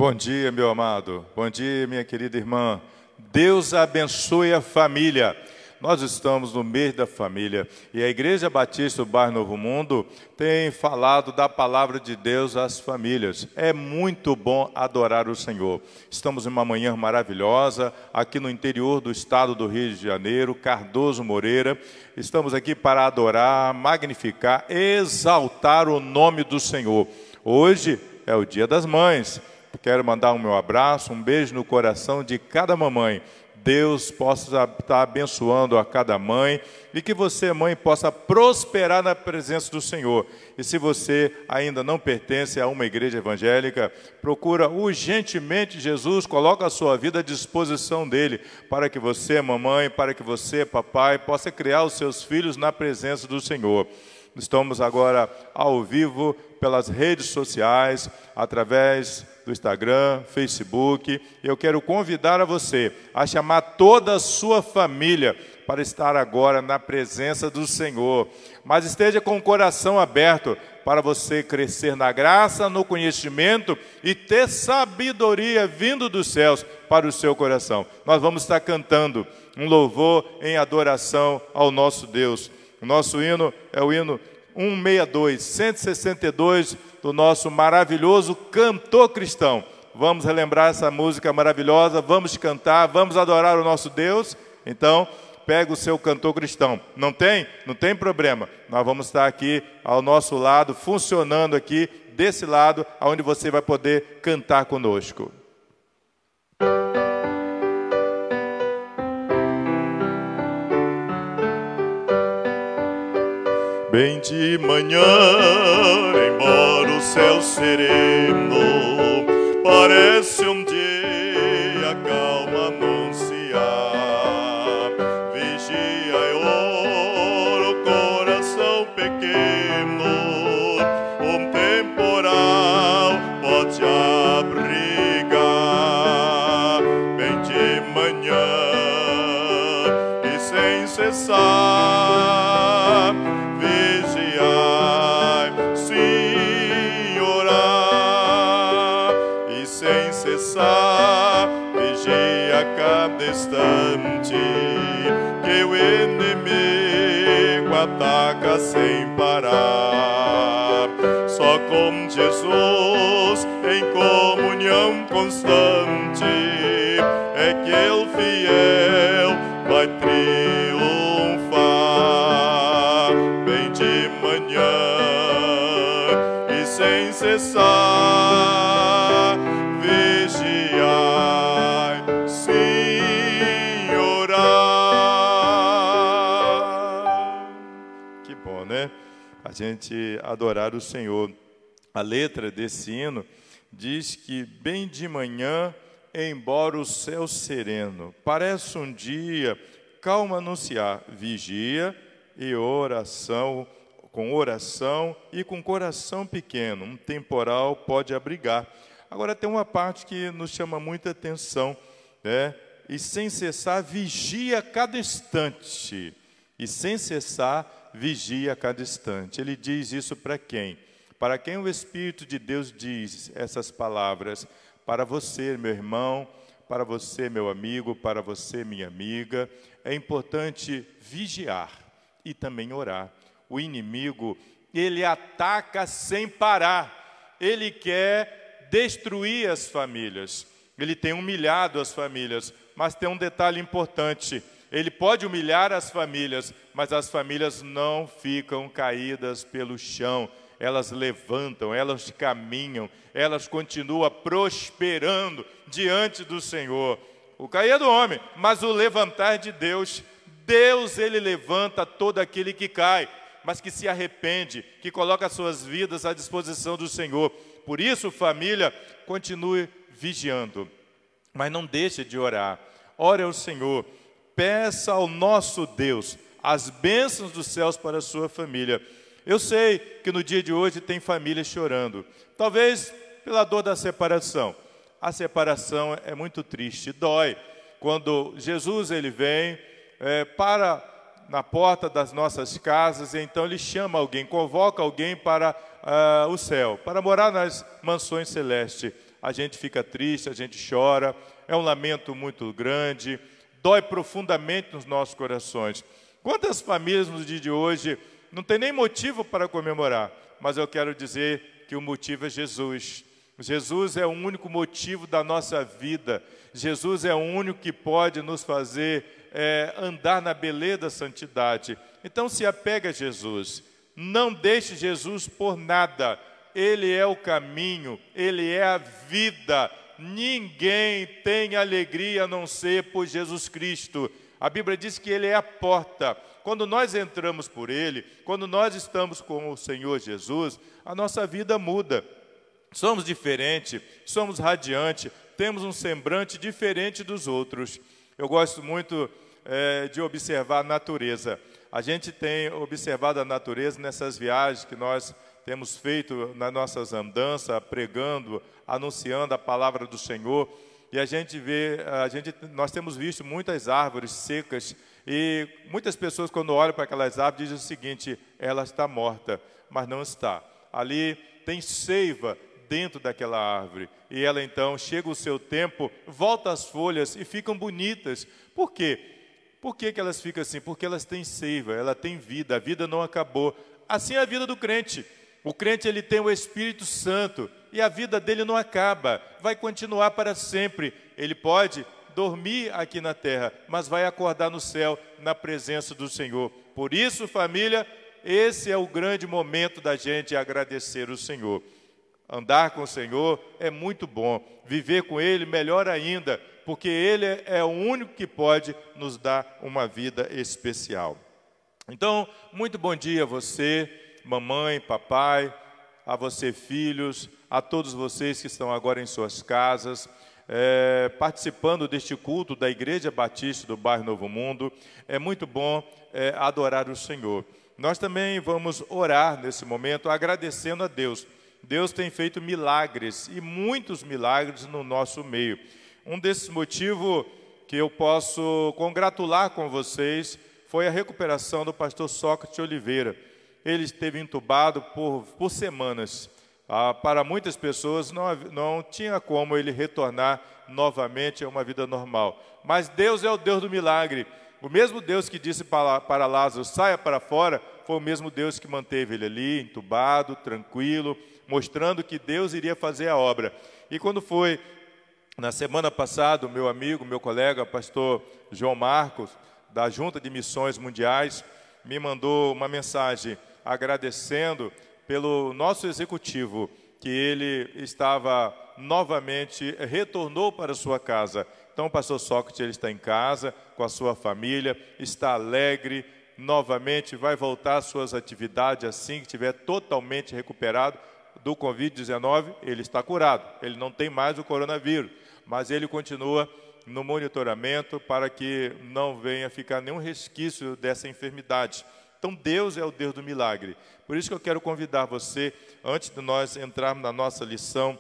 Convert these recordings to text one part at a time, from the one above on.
Bom dia, meu amado. Bom dia, minha querida irmã. Deus abençoe a família. Nós estamos no mês da família e a Igreja Batista do Bairro Novo Mundo tem falado da palavra de Deus às famílias. É muito bom adorar o Senhor. Estamos em uma manhã maravilhosa aqui no interior do estado do Rio de Janeiro, Cardoso Moreira. Estamos aqui para adorar, magnificar, exaltar o nome do Senhor. Hoje é o Dia das Mães. Quero mandar o meu abraço, um beijo no coração de cada mamãe. Deus possa estar abençoando a cada mãe e que você, mãe, possa prosperar na presença do Senhor. E se você ainda não pertence a uma igreja evangélica, procura urgentemente Jesus, coloca a sua vida à disposição dele, para que você, mamãe, para que você, papai, possa criar os seus filhos na presença do Senhor. Estamos agora ao vivo pelas redes sociais, através do Instagram, Facebook. Eu quero convidar a você a chamar toda a sua família para estar agora na presença do Senhor. Mas esteja com o coração aberto para você crescer na graça, no conhecimento e ter sabedoria vindo dos céus para o seu coração. Nós vamos estar cantando um louvor em adoração ao nosso Deus. O nosso hino é o hino 162, 162 do nosso maravilhoso cantor cristão. Vamos relembrar essa música maravilhosa, vamos cantar, vamos adorar o nosso Deus. Então, pega o seu cantor cristão. Não tem? Não tem problema. Nós vamos estar aqui ao nosso lado, funcionando aqui, desse lado, onde você vai poder cantar conosco. Bem de manhã, embora o céu sereno parece um dia calma anunciar, vigia e ora o coração pequeno, um temporal pode abrigar. Bem de manhã e sem cessar vigiai, sim, orar, e sem cessar vigia a cada instante, que o inimigo ataca sem parar. Só com Jesus em comunhão constante é que ele fiel vai triunfar. Bem de manhã e sem cessar vigiai, sim, orar. Que bom, né? A gente adorar o Senhor. A letra desse hino diz que bem de manhã, embora o céu sereno parece um dia calma anunciar, vigia e oração, com oração e com coração pequeno, um temporal pode abrigar. Agora tem uma parte que nos chama muita atenção, né? E sem cessar vigia a cada instante. E sem cessar vigia a cada instante. Ele diz isso para quem? Para quem o Espírito de Deus diz essas palavras? Para você, meu irmão, para você, meu amigo, para você, minha amiga. É importante vigiar e também orar. O inimigo, ele ataca sem parar. Ele quer destruir as famílias. Ele tem humilhado as famílias. Mas tem um detalhe importante. Ele pode humilhar as famílias, mas as famílias não ficam caídas pelo chão. Elas levantam, elas caminham, elas continuam prosperando diante do Senhor. O cair é do homem, mas o levantar é de Deus. Deus, ele levanta todo aquele que cai, mas que se arrepende, que coloca as suas vidas à disposição do Senhor. Por isso, família, continue vigiando, mas não deixe de orar. Ore ao Senhor, peça ao nosso Deus as bênçãos dos céus para a sua família. Eu sei que no dia de hoje tem famílias chorando, talvez pela dor da separação. A separação é muito triste, dói. Quando Jesus ele vem para na porta das nossas casas, então ele chama alguém, convoca alguém para o céu, para morar nas mansões celestes. a gente fica triste, a gente chora, é um lamento muito grande, dói profundamente nos nossos corações. Quantas famílias nos dias de hoje não tem nem motivo para comemorar, mas eu quero dizer que o motivo é Jesus. Jesus é o único motivo da nossa vida. Jesus é o único que pode nos fazer andar na beleza da santidade. Então se apega a Jesus. Não deixe Jesus por nada. Ele é o caminho, Ele é a vida. Ninguém tem alegria a não ser por Jesus Cristo. A Bíblia diz que Ele é a porta. Quando nós entramos por Ele, quando nós estamos com o Senhor Jesus, a nossa vida muda. Somos diferentes, somos radiantes, temos um semblante diferente dos outros. Eu gosto muito de observar a natureza. A gente tem observado a natureza nessas viagens que nós temos feito nas nossas andanças, pregando, anunciando a palavra do Senhor. E a gente vê, nós temos visto muitas árvores secas e muitas pessoas, quando olham para aquelas árvores, dizem o seguinte: ela está morta, mas não está. Ali tem seiva dentro daquela árvore. E ela então, chega o seu tempo, volta as folhas e ficam bonitas. Por quê? Por que elas ficam assim? Porque elas têm seiva, ela tem vida, a vida não acabou. Assim é a vida do crente. O crente, ele tem o Espírito Santo e a vida dele não acaba, vai continuar para sempre. Ele pode dormir aqui na terra, mas vai acordar no céu, na presença do Senhor. Por isso, família, esse é o grande momento da gente agradecer o Senhor. Andar com o Senhor é muito bom, viver com Ele melhor ainda, porque Ele é o único que pode nos dar uma vida especial. Então, muito bom dia a você, mamãe, papai, a você, filhos, a todos vocês que estão agora em suas casas, participando deste culto da Igreja Batista do Bairro Novo Mundo. É muito bom adorar o Senhor. Nós também vamos orar nesse momento, agradecendo a Deus. Deus tem feito milagres, e muitos milagres no nosso meio. Um desses motivos que eu posso congratular com vocês foi a recuperação do pastor Sócrates Oliveira. Ele esteve entubado por semanas. Para muitas pessoas não tinha como ele retornar novamente a uma vida normal. Mas Deus é o Deus do milagre. O mesmo Deus que disse para Lázaro, saia para fora, foi o mesmo Deus que manteve ele ali, entubado, tranquilo, mostrando que Deus iria fazer a obra. E quando foi, na semana passada, o meu amigo, meu colega, pastor João Marcos, da Junta de Missões Mundiais, me mandou uma mensagem agradecendo pelo nosso executivo, que ele estava novamente, retornou para sua casa. Então o pastor Sócrates, ele está em casa, com a sua família, está alegre, novamente vai voltar às suas atividades assim que estiver totalmente recuperado do Covid-19, ele está curado, ele não tem mais o coronavírus, mas ele continua no monitoramento para que não venha ficar nenhum resquício dessa enfermidade. Então Deus é o Deus do milagre. Por isso que eu quero convidar você, antes de nós entrarmos na nossa lição,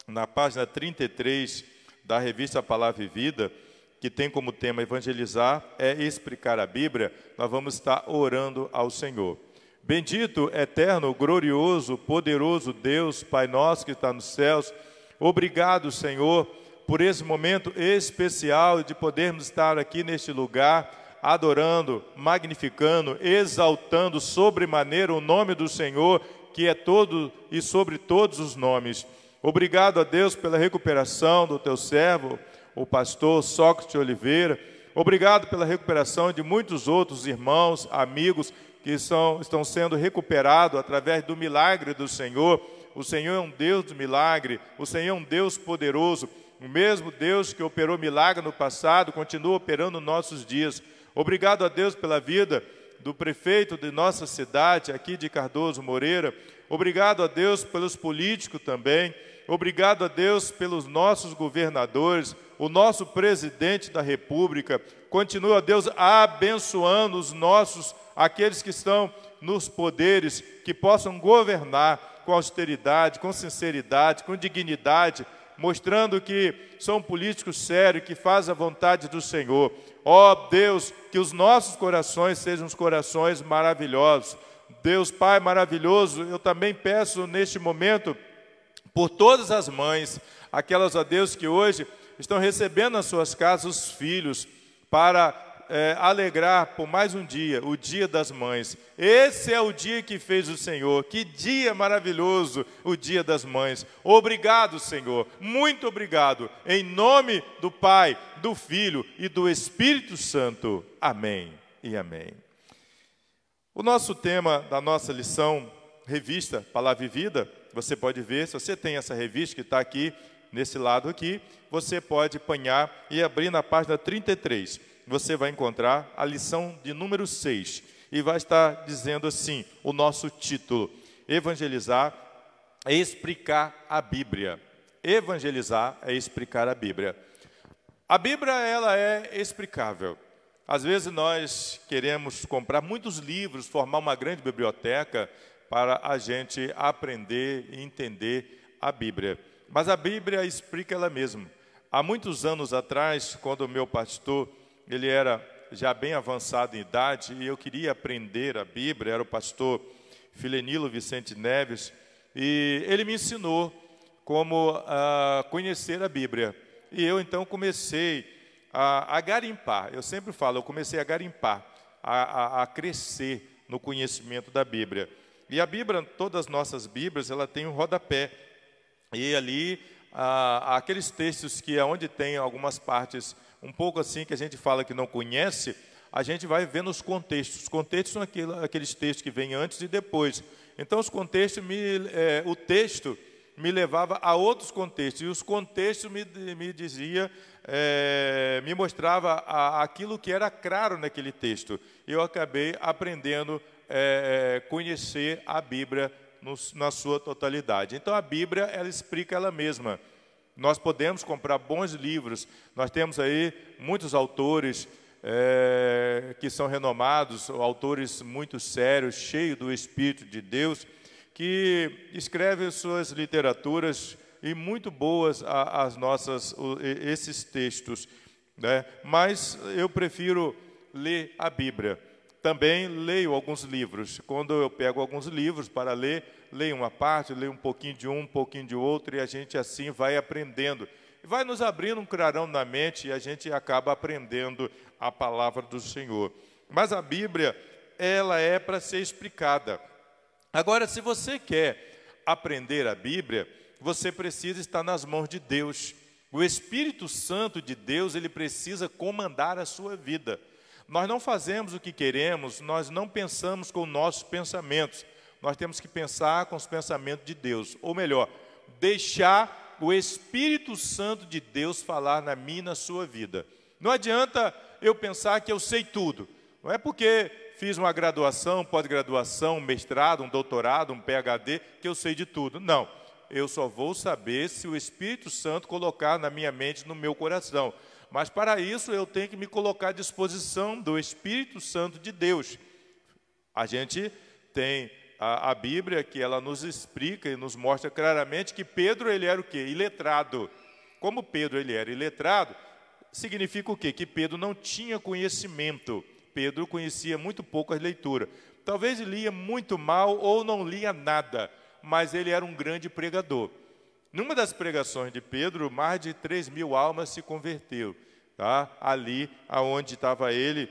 na página 33 da revista Palavra e Vida, que tem como tema evangelizar, explicar a Bíblia, nós vamos estar orando ao Senhor. Bendito, eterno, glorioso, poderoso Deus, Pai nosso que está nos céus, obrigado, Senhor, por esse momento especial de podermos estar aqui neste lugar, adorando, magnificando, exaltando sobremaneira o nome do Senhor, que é todo e sobre todos os nomes. Obrigado a Deus pela recuperação do teu servo, o pastor Sócrates Oliveira. Obrigado pela recuperação de muitos outros irmãos, amigos, que estão sendo recuperados através do milagre do Senhor. O Senhor é um Deus do milagre, o Senhor é um Deus poderoso. O mesmo Deus que operou milagre no passado, continua operando nos nossos dias. Obrigado a Deus pela vida do prefeito de nossa cidade, aqui de Cardoso Moreira. Obrigado a Deus pelos políticos também. Obrigado a Deus pelos nossos governadores, o nosso presidente da República. Continua, Deus, abençoando aqueles que estão nos poderes, que possam governar com austeridade, com sinceridade, com dignidade, mostrando que são políticos sérios, que fazem a vontade do Senhor. Ó Deus, que os nossos corações sejam os corações maravilhosos. Deus Pai maravilhoso, eu também peço neste momento por todas as mães, Aquelas, ó Deus, que hoje estão recebendo nas suas casas os filhos para alegrar por mais um dia, o Dia das Mães. Esse é o dia que fez o Senhor. Que dia maravilhoso, o Dia das Mães. Obrigado, Senhor. Muito obrigado. Em nome do Pai, do Filho e do Espírito Santo. Amém e amém. O nosso tema da nossa lição, revista Palavra e Vida, você pode ver, se você tem essa revista que está aqui, nesse lado aqui, você pode apanhar e abrir na página 33. Você vai encontrar a lição de número 6. E vai estar dizendo assim, o nosso título: Evangelizar é explicar a Bíblia. Evangelizar é explicar a Bíblia. A Bíblia, ela é explicável. Às vezes nós queremos comprar muitos livros, formar uma grande biblioteca para a gente aprender e entender a Bíblia. Mas a Bíblia explica ela mesma. Há muitos anos atrás, quando o meu pastor, ele era já bem avançado em idade, e eu queria aprender a Bíblia, era o pastor Filenilo Vicente Neves, e ele me ensinou como conhecer a Bíblia. E eu então comecei a garimpar, eu sempre falo, eu comecei a garimpar, a crescer no conhecimento da Bíblia. E a Bíblia, todas as nossas Bíblias, ela tem um rodapé, e ali, aqueles textos que onde tem algumas partes um pouco assim que a gente fala que não conhece, a gente vai vendo os contextos. Os contextos são aqueles textos que vêm antes e depois. Então, os contextos, o texto me levava a outros contextos, e os contextos me dizia, me mostrava aquilo que era claro naquele texto. Eu acabei aprendendo conhecer a Bíblia na sua totalidade. Então, a Bíblia, ela explica ela mesma. Nós podemos comprar bons livros, nós temos aí muitos autores que são renomados, autores muito sérios, cheios do Espírito de Deus, que escrevem suas literaturas e muito boas esses textos, né? Mas eu prefiro ler a Bíblia. Também leio alguns livros. Quando eu pego alguns livros para ler, leio uma parte, leio um pouquinho de um pouquinho de outro, e a gente assim vai aprendendo. E vai nos abrindo um clarão na mente, e a gente acaba aprendendo a palavra do Senhor. Mas a Bíblia, ela é para ser explicada. Agora, se você quer aprender a Bíblia, você precisa estar nas mãos de Deus. O Espírito Santo de Deus, ele precisa comandar a sua vida. Nós não fazemos o que queremos, nós não pensamos com nossos pensamentos. Nós temos que pensar com os pensamentos de Deus. Ou melhor, deixar o Espírito Santo de Deus falar na minha e na sua vida. Não adianta eu pensar que eu sei tudo. Não é porque fiz uma graduação, pós-graduação, um mestrado, um doutorado, um PhD, que eu sei de tudo. Não, eu só vou saber se o Espírito Santo colocar na minha mente, no meu coração. Mas para isso eu tenho que me colocar à disposição do Espírito Santo de Deus. A gente tem a Bíblia que ela nos explica e nos mostra claramente que Pedro, ele era o quê? Iletrado. Como Pedro ele era iletrado, significa o quê? Que Pedro não tinha conhecimento. Pedro conhecia muito pouco a leitura. Talvez ele lia muito mal ou não lia nada, mas ele era um grande pregador. Numa das pregações de Pedro, mais de 3.000 almas se converteu, tá? Ali aonde estava ele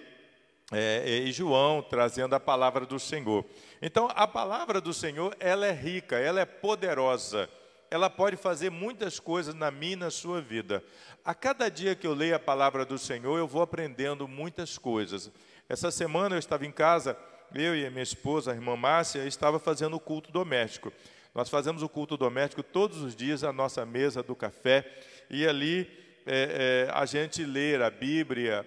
e João, trazendo a palavra do Senhor. Então, a palavra do Senhor, ela é rica, ela é poderosa. Ela pode fazer muitas coisas na minha e na sua vida. A cada dia que eu leio a palavra do Senhor, eu vou aprendendo muitas coisas. Essa semana eu estava em casa, eu e a minha esposa, a irmã Márcia, estava fazendo o culto doméstico. Nós fazemos o culto doméstico todos os dias à nossa mesa do café, e ali a gente lê a Bíblia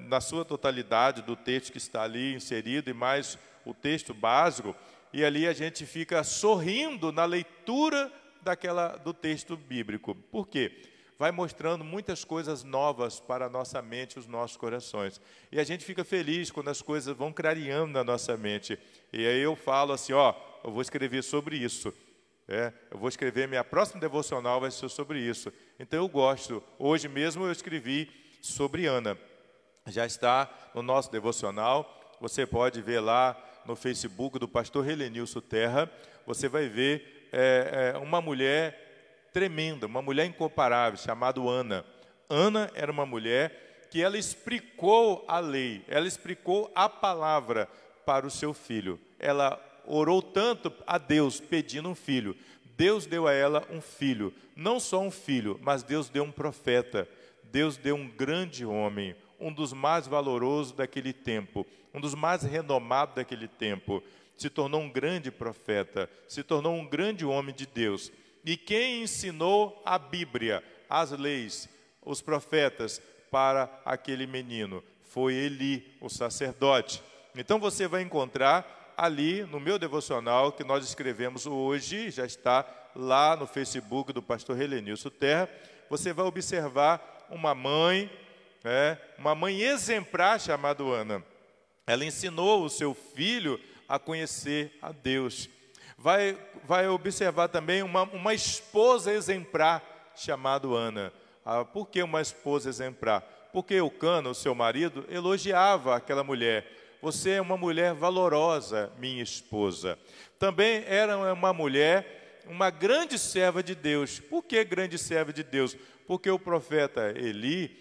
na sua totalidade, do texto que está ali inserido, e mais o texto básico, e ali a gente fica sorrindo na leitura do texto bíblico. Por quê? Vai mostrando muitas coisas novas para a nossa mente, os nossos corações. E a gente fica feliz quando as coisas vão clareando na nossa mente. E aí eu falo assim, ó, eu vou escrever sobre isso. Eu vou escrever, minha próxima devocional vai ser sobre isso. Então eu gosto. Hoje mesmo eu escrevi sobre Ana. Já está no nosso devocional. Você pode ver lá no Facebook do pastor Helenilson Terra. Você vai ver uma mulher tremenda, uma mulher incomparável, chamada Ana. Ana era uma mulher que ela explicou a lei, ela explicou a palavra para o seu filho. Ela orou tanto a Deus pedindo um filho. Deus deu a ela um filho, não só um filho, mas Deus deu um profeta. Deus deu um grande homem, um dos mais valorosos daquele tempo, um dos mais renomados daquele tempo. Se tornou um grande profeta, se tornou um grande homem de Deus. E quem ensinou a Bíblia, as leis, os profetas para aquele menino? Foi Eli, o sacerdote. Então você vai encontrar ali no meu devocional que nós escrevemos hoje, já está lá no Facebook do pastor Helenilson Terra, você vai observar uma mãe exemplar chamada Ana. Ela ensinou o seu filho a conhecer a Deus. Vai observar também uma esposa exemplar chamada Ana. Por que uma esposa exemplar? Porque Eucana, o seu marido, elogiava aquela mulher. Você é uma mulher valorosa, minha esposa. Também era uma mulher, uma grande serva de Deus. Por que grande serva de Deus? Porque o profeta Eli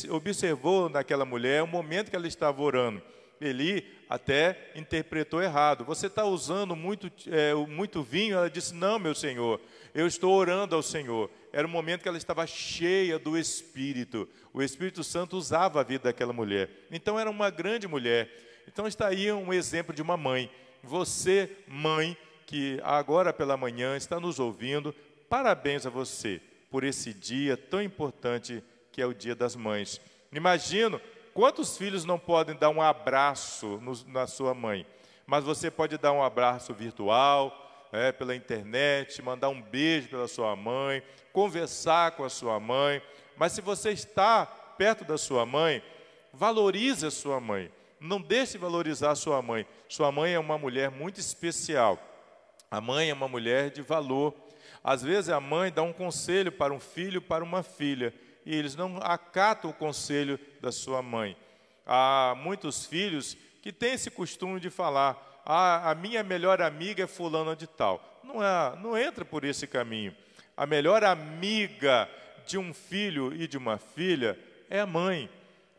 observou naquela mulher o momento que ela estava orando. Eli até interpretou errado. Você está usando muito vinho? Ela disse, não, meu Senhor, eu estou orando ao Senhor. Era o momento que ela estava cheia do Espírito. O Espírito Santo usava a vida daquela mulher. Então era uma grande mulher. Então está aí um exemplo de uma mãe. Você, mãe, que agora pela manhã está nos ouvindo, parabéns a você por esse dia tão importante que é o Dia das Mães. Imagino quantos filhos não podem dar um abraço na sua mãe, mas você pode dar um abraço virtual, pela internet, mandar um beijo pela sua mãe, conversar com a sua mãe. Mas se você está perto da sua mãe, valorize a sua mãe. Não deixe de valorizar a sua mãe. Sua mãe é uma mulher muito especial. A mãe é uma mulher de valor. Às vezes a mãe dá um conselho para um filho, para uma filha, e eles não acatam o conselho da sua mãe. Há muitos filhos que têm esse costume de falar, a minha melhor amiga é fulana de tal. Não entra por esse caminho. A melhor amiga de um filho e de uma filha é a mãe,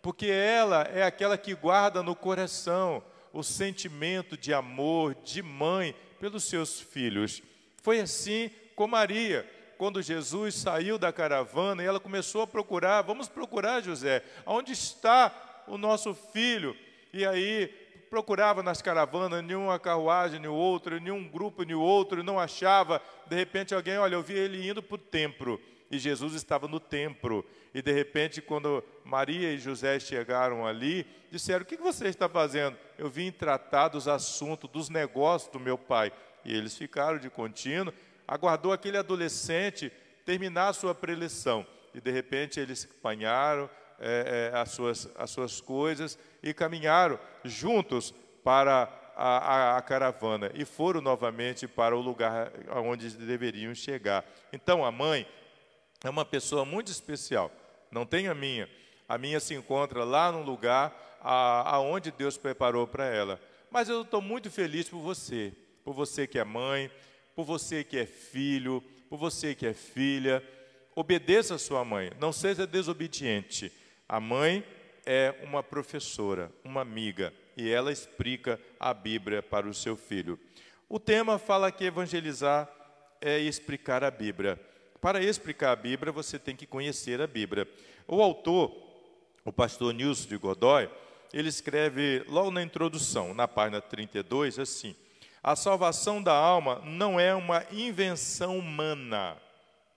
porque ela é aquela que guarda no coração o sentimento de amor de mãe pelos seus filhos. Foi assim com Maria. Quando Jesus saiu da caravana e ela começou a procurar, vamos procurar, José, onde está o nosso filho? E aí procurava nas caravanas, nenhuma carruagem, nem outra, nenhum grupo, nem outro, não achava. De repente alguém, olha, eu vi ele indo para o templo, e Jesus estava no templo. E de repente, quando Maria e José chegaram ali, disseram, o que você está fazendo? Eu vim tratar dos assuntos, dos negócios do meu pai. E eles ficaram de contínuo. Aguardou aquele adolescente terminar a sua preleção. E, de repente, eles apanharam as suas coisas e caminharam juntos para a caravana. E foram novamente para o lugar onde deveriam chegar. Então, a mãe é uma pessoa muito especial. Não tem a minha. A minha se encontra lá num lugar aonde Deus preparou para ela. Mas eu estou muito feliz por você que é mãe, por você que é filho, por você que é filha. Obedeça a sua mãe, não seja desobediente. A mãe é uma professora, uma amiga, e ela explica a Bíblia para o seu filho. O tema fala que evangelizar é explicar a Bíblia. Para explicar a Bíblia, você tem que conhecer a Bíblia. O autor, o pastor Nilson de Godoy, ele escreve logo na introdução, na página 32, assim: a salvação da alma não é uma invenção humana.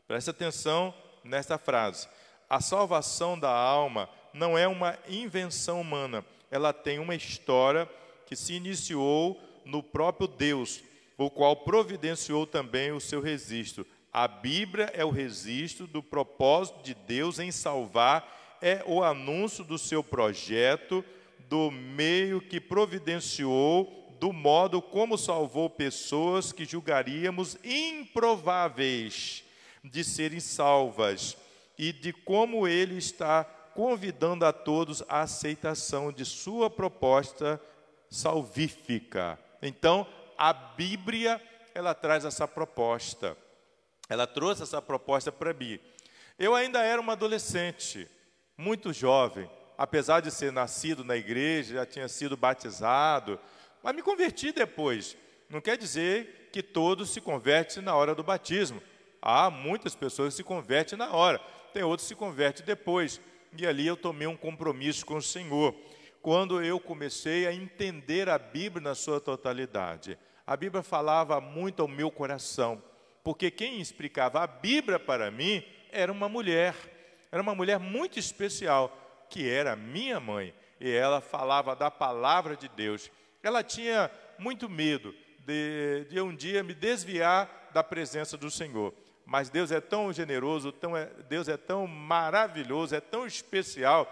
Preste atenção nesta frase. A salvação da alma não é uma invenção humana. Ela tem uma história que se iniciou no próprio Deus, o qual providenciou também o seu registro. A Bíblia é o registro do propósito de Deus em salvar, é o anúncio do seu projeto, do meio que providenciou, do modo como salvou pessoas que julgaríamos improváveis de serem salvas, e de como ele está convidando a todos à aceitação de sua proposta salvífica. Então, a Bíblia, ela traz essa proposta. ela trouxe essa proposta para mim. Eu ainda era uma adolescente, muito jovem, apesar de ser nascido na igreja, já tinha sido batizado, mas me converti depois. Não quer dizer que todos se convertem na hora do batismo. Há muitas pessoas que se convertem na hora, tem outros que se convertem depois. E ali eu tomei um compromisso com o Senhor, quando eu comecei a entender a Bíblia na sua totalidade. A Bíblia falava muito ao meu coração, porque quem explicava a Bíblia para mim era uma mulher muito especial, que era minha mãe, e ela falava da palavra de Deus. Ela tinha muito medo de um dia me desviar da presença do Senhor, mas Deus é tão generoso, Deus é tão maravilhoso, é tão especial,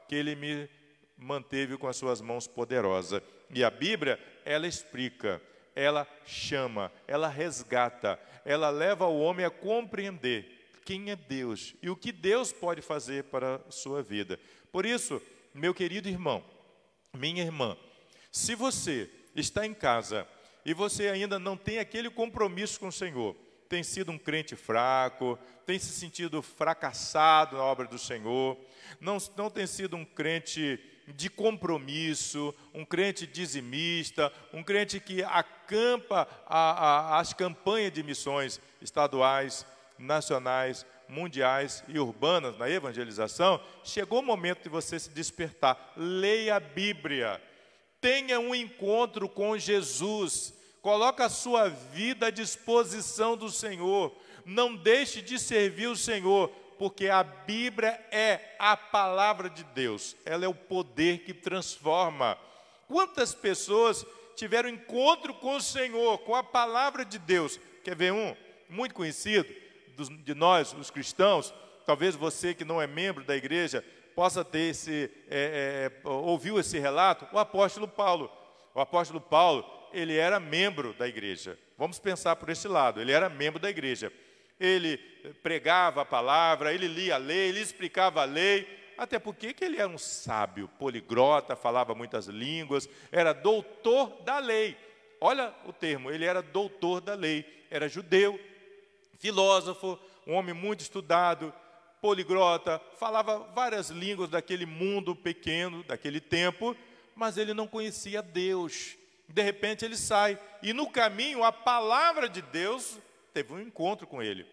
que Ele me manteve com as suas mãos poderosas. E a Bíblia, ela explica, ela chama, ela resgata, ela leva o homem a compreender quem é Deus e o que Deus pode fazer para a sua vida. Por isso, meu querido irmão, minha irmã, se você está em casa e você ainda não tem aquele compromisso com o Senhor, tem sido um crente fraco, tem se sentido fracassado na obra do Senhor, não tem sido um crente de compromisso, um crente dizimista, um crente que acampa as campanhas de missões estaduais, nacionais, mundiais e urbanas na evangelização, chegou o momento de você se despertar. Leia a Bíblia, tenha um encontro com Jesus, coloque a sua vida à disposição do Senhor, não deixe de servir o Senhor, porque a Bíblia é a palavra de Deus, ela é o poder que transforma. Quantas pessoas tiveram encontro com o Senhor, com a palavra de Deus? Quer ver um muito conhecido de nós, os cristãos? Talvez você que não é membro da igreja possa ter ouviu esse relato. O apóstolo Paulo. O apóstolo Paulo, ele era membro da igreja. Vamos pensar por esse lado, ele era membro da igreja. Ele pregava a palavra, ele lia a lei, ele explicava a lei, até porque ele era um sábio, poliglota, falava muitas línguas, era doutor da lei. Olha o termo, ele era doutor da lei, era judeu, filósofo, um homem muito estudado, poliglota, falava várias línguas daquele mundo pequeno, daquele tempo, mas ele não conhecia Deus. De repente ele sai, e no caminho a palavra de Deus teve um encontro com ele.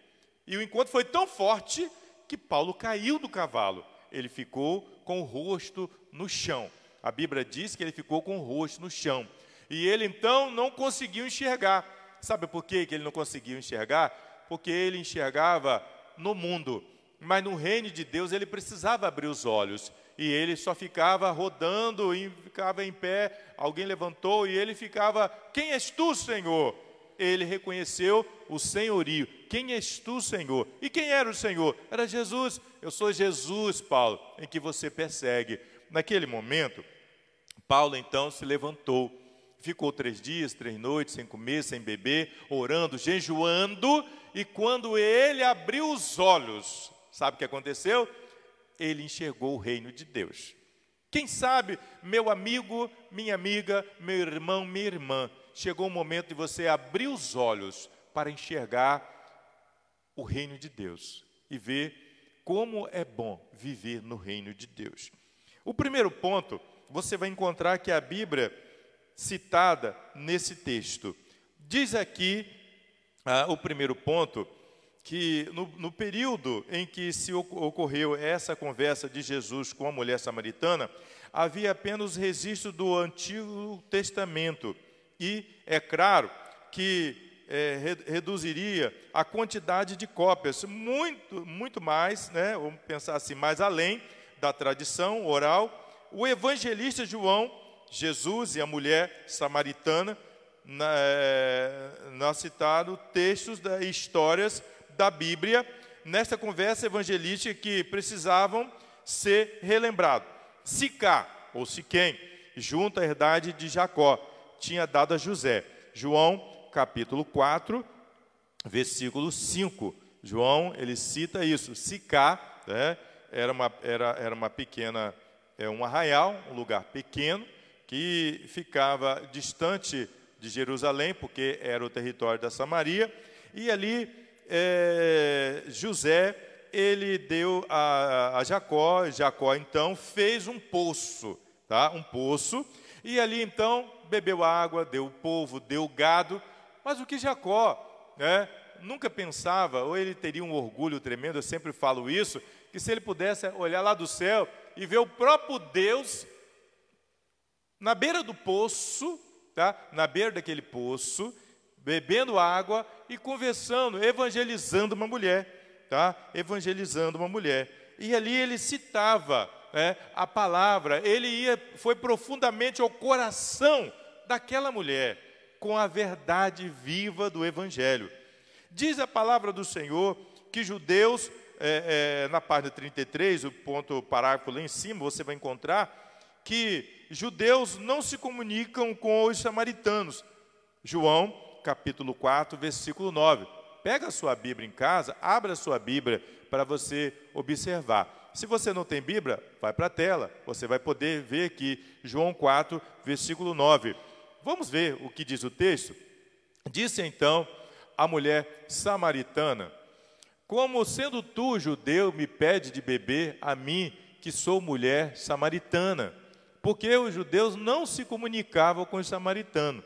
E o encontro foi tão forte que Paulo caiu do cavalo. Ele ficou com o rosto no chão. A Bíblia diz que ele ficou com o rosto no chão. E ele então não conseguiu enxergar. Sabe por quê que ele não conseguiu enxergar? Porque ele enxergava no mundo. Mas no reino de Deus ele precisava abrir os olhos. E ele só ficava rodando e ficava em pé. Alguém levantou e ele ficava: quem és tu, Senhor? Ele reconheceu o senhorio. Quem és tu, Senhor? E quem era o Senhor? Era Jesus. Eu sou Jesus, Paulo, em que você persegue. Naquele momento, Paulo então se levantou. Ficou 3 dias, 3 noites, sem comer, sem beber, orando, jejuando. E quando ele abriu os olhos, sabe o que aconteceu? Ele enxergou o reino de Deus. Quem sabe, meu amigo, minha amiga, meu irmão, minha irmã, chegou o momento de você abrir os olhos para enxergar o reino de Deus e ver como é bom viver no reino de Deus. O primeiro ponto, você vai encontrar que a Bíblia citada nesse texto diz aqui, o primeiro ponto, que no período em que se ocorreu essa conversa de Jesus com a mulher samaritana, havia apenas registro do Antigo Testamento. E é claro que reduziria a quantidade de cópias, muito mais, né? Vamos pensar assim, mais além da tradição oral. O evangelista João, Jesus e a mulher samaritana, nós citaram textos, histórias da Bíblia, nesta conversa evangelística que precisavam ser relembrados. Sicá, ou Siquém, junto à herdade de Jacó, tinha dado a José. João, capítulo 4, versículo 5. João, ele cita isso. Sicá, né, era uma pequena, um arraial, um lugar pequeno, que ficava distante de Jerusalém, porque era o território da Samaria, e ali José, ele deu a Jacó. Jacó então fez um poço, tá? Um poço, e ali então bebeu água, deu o povo, deu o gado. Mas o que Jacó, né, nunca pensava, ou ele teria um orgulho tremendo, eu sempre falo isso, que se ele pudesse olhar lá do céu e ver o próprio Deus na beira do poço, tá? Na beira daquele poço, bebendo água e conversando, evangelizando uma mulher, tá? Evangelizando uma mulher. E ali ele citava, né, a palavra, foi profundamente ao coração daquela mulher, com a verdade viva do Evangelho. Diz a palavra do Senhor que judeus, na página 33, o parágrafo lá em cima, você vai encontrar que judeus não se comunicam com os samaritanos. João, capítulo 4, versículo 9. Pega a sua Bíblia em casa, abra a sua Bíblia para você observar. Se você não tem Bíblia, vai para a tela, você vai poder ver aqui, João 4, versículo 9. Vamos ver o que diz o texto? Disse então a mulher samaritana: como sendo tu, judeu, me pede de beber a mim, que sou mulher samaritana? Porque os judeus não se comunicavam com os samaritanos.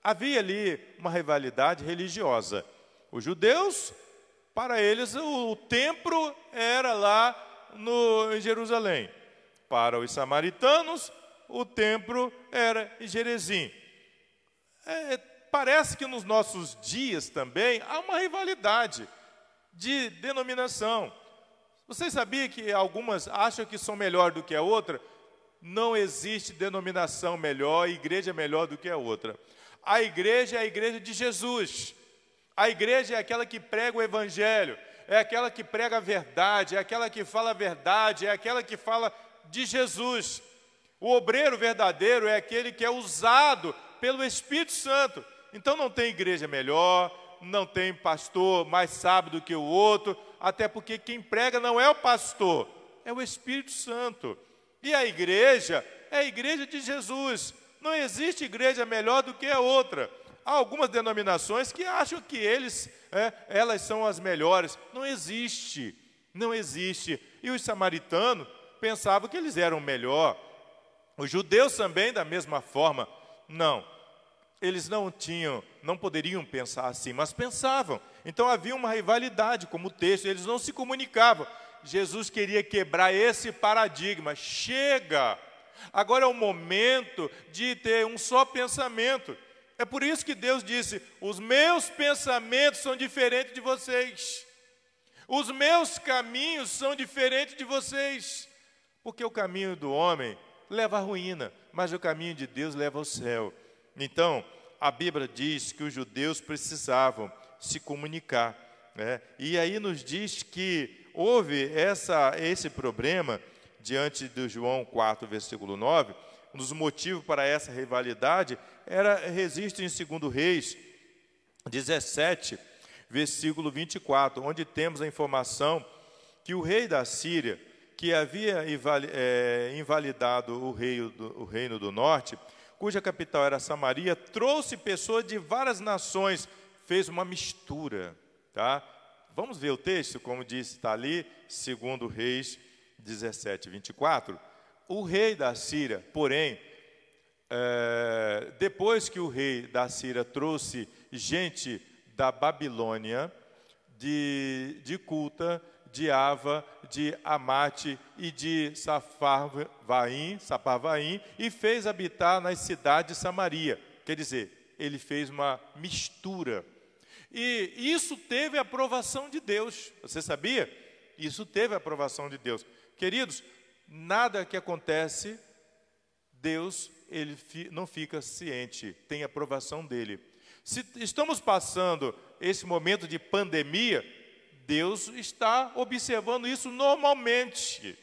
Havia ali uma rivalidade religiosa. Os judeus, para eles, o templo era lá em Jerusalém. Para os samaritanos, o templo era em Gerezim. Parece que nos nossos dias também há uma rivalidade de denominação. Vocês sabiam que algumas acham que são melhor do que a outra? Não existe denominação melhor, igreja melhor do que a outra. A igreja é a igreja de Jesus. A igreja é aquela que prega o evangelho, é aquela que prega a verdade, é aquela que fala a verdade, é aquela que fala de Jesus. O obreiro verdadeiro é aquele que é usado pelo Espírito Santo. Então não tem igreja melhor, não tem pastor mais sábio do que o outro, até porque quem prega não é o pastor, é o Espírito Santo. E a igreja é a igreja de Jesus. Não existe igreja melhor do que a outra. Há algumas denominações que acham que elas são as melhores. Não existe, não existe. E os samaritanos pensavam que eles eram melhor. Os judeus também, da mesma forma. Não, eles não poderiam pensar assim, mas pensavam. Então havia uma rivalidade, como o texto, eles não se comunicavam. Jesus queria quebrar esse paradigma. Chega! Agora é o momento de ter um só pensamento. É por isso que Deus disse: os meus pensamentos são diferentes de vocês. Os meus caminhos são diferentes de vocês. Porque o caminho do homem leva à ruína, mas o caminho de Deus leva ao céu. Então, a Bíblia diz que os judeus precisavam se comunicar, né? E aí nos diz que houve esse problema diante de João 4, versículo 9. Um dos motivos para essa rivalidade resiste em 2 Reis 17, versículo 24, onde temos a informação que o rei da Síria, que havia invalidado o reino do norte, cuja capital era Samaria, trouxe pessoas de várias nações, fez uma mistura, tá? Vamos ver o texto, como disse, está ali, 2 Reis 17, 24. O rei da Síria, porém, depois que o rei da Síria trouxe gente da Babilônia, de Culta, de Ava, de Amate e de Saparvaim, e fez habitar nas cidades de Samaria. Quer dizer, ele fez uma mistura. E isso teve a aprovação de Deus. Você sabia? Isso teve a aprovação de Deus. Queridos, nada que acontece, Deus não fica ciente, tem a aprovação dele. Se estamos passando esse momento de pandemia, Deus está observando isso normalmente.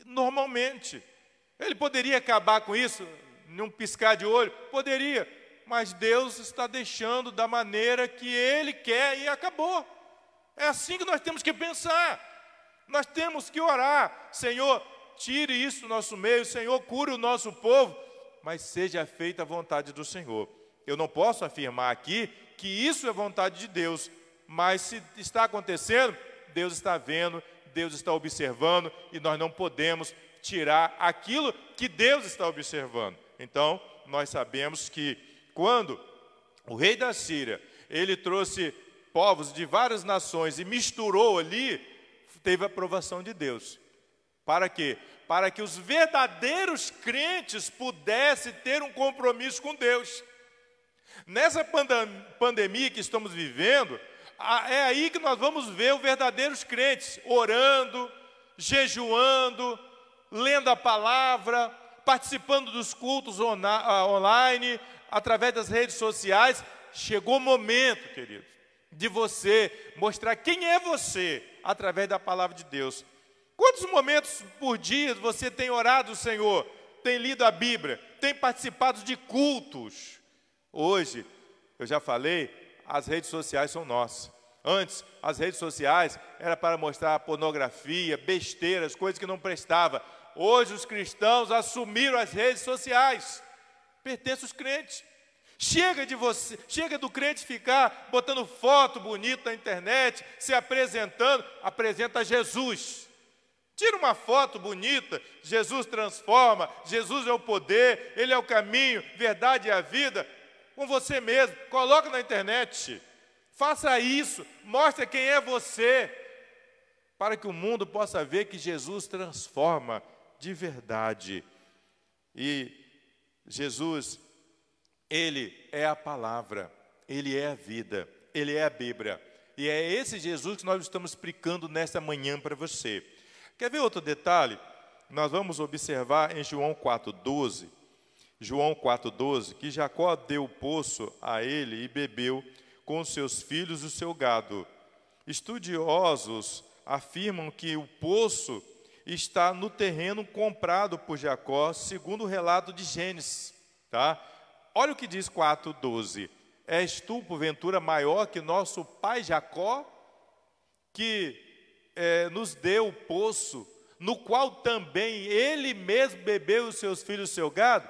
Normalmente. Ele poderia acabar com isso num piscar de olho? Poderia. Mas Deus está deixando da maneira que Ele quer e acabou. É assim que nós temos que pensar. Nós temos que orar. Senhor, tire isso do nosso meio. Senhor, cure o nosso povo. Mas seja feita a vontade do Senhor. Eu não posso afirmar aqui que isso é vontade de Deus. Mas se está acontecendo, Deus está vendo, Deus está observando, e nós não podemos tirar aquilo que Deus está observando. Então, nós sabemos que quando o rei da Síria, ele trouxe povos de várias nações e misturou ali, teve a aprovação de Deus. Para quê? Para que os verdadeiros crentes pudessem ter um compromisso com Deus. Nessa pandemia que estamos vivendo, é aí que nós vamos ver os verdadeiros crentes orando, jejuando, lendo a palavra, participando dos cultos online, através das redes sociais. Chegou o momento, queridos, de você mostrar quem é você através da palavra de Deus. Quantos momentos por dia você tem orado o Senhor, tem lido a Bíblia, tem participado de cultos? Hoje, eu já falei, as redes sociais são nossas. Antes, as redes sociais era para mostrar pornografia, besteiras, coisas que não prestavam. Hoje, os cristãos assumiram as redes sociais. Pertence aos crentes. Chega do crente ficar botando foto bonita na internet, se apresentando, apresenta Jesus. Tira uma foto bonita, Jesus transforma, Jesus é o poder, Ele é o caminho, verdade e a vida. Com você mesmo, coloca na internet, faça isso, mostre quem é você, para que o mundo possa ver que Jesus transforma de verdade. E Jesus, Ele é a palavra, Ele é a vida, Ele é a Bíblia. E é esse Jesus que nós estamos explicando nesta manhã para você. Quer ver outro detalhe? Nós vamos observar em João 4,12. João 4,12, que Jacó deu o poço a ele e bebeu com os seus filhos o seu gado. Estudiosos afirmam que o poço está no terreno comprado por Jacó, segundo o relato de Gênesis. Tá? Olha o que diz 4,12. És tu, porventura, maior que nosso pai Jacó, que nos deu o poço, no qual também ele mesmo bebeu os seus filhos o seu gado?